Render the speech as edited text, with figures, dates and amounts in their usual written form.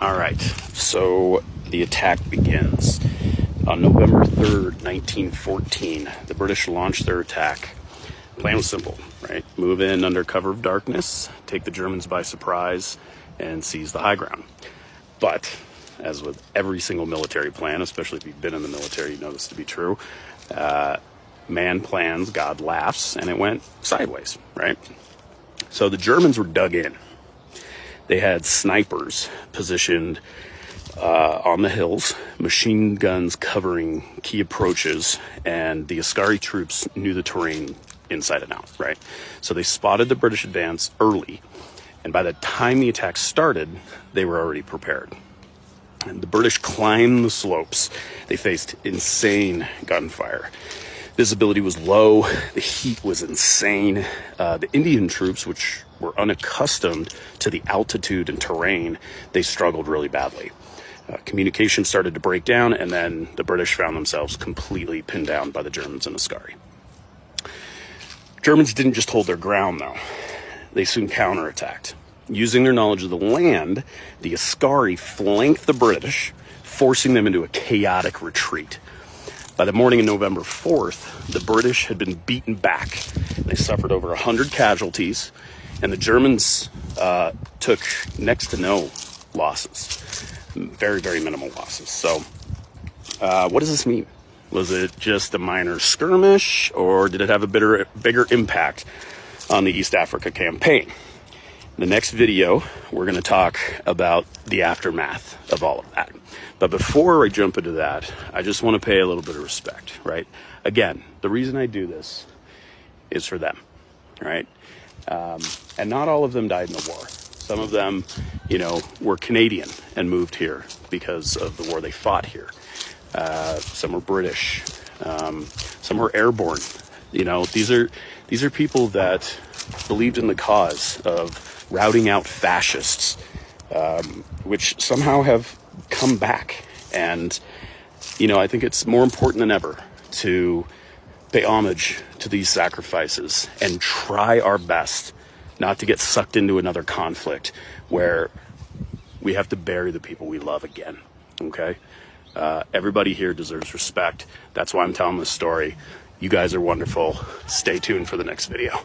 All right, so the attack begins. On November 3rd, 1914, the British launched their attack. Plan was simple, right? Move in under cover of darkness, take the Germans by surprise, and seize the high ground. But, as with every single military plan, especially if you've been in the military, you know this to be true, man plans, God laughs, and it went sideways, right? So the Germans were dug in. They had snipers positioned on the hills, machine guns covering key approaches, and the Askari troops knew the terrain inside and out, right? So they spotted the British advance early, and by the time the attack started, they were already prepared. And the British climbed the slopes. They faced insane gunfire. Visibility was low, the heat was insane. The Indian troops, which were unaccustomed to the altitude and terrain, they struggled really badly. Communication started to break down, and then the British found themselves completely pinned down by the Germans in Askari. Germans didn't just hold their ground, though. They soon counterattacked. Using their knowledge of the land, the Askari flanked the British, forcing them into a chaotic retreat. By the morning of November 4th, the British had been beaten back. They suffered over 100 casualties, and the Germans took next to no losses. Very, very minimal losses. So what does this mean? Was it just a minor skirmish, or did it have a bigger impact on the East Africa campaign? In the next video, we're going to talk about the aftermath of all of that. But before I jump into that, I just want to pay a little bit of respect, right? Again, the reason I do this is for them, right? And not all of them died in the war. Some of them, were Canadian and moved here because of the war they fought here. Some were British. Some were airborne. These are people that believed in the cause of routing out fascists, which somehow have come back. And, I think it's more important than ever to pay homage to these sacrifices and try our best not to get sucked into another conflict where we have to bury the people we love again, okay? Everybody here deserves respect. That's why I'm telling this story. You guys are wonderful. Stay tuned for the next video.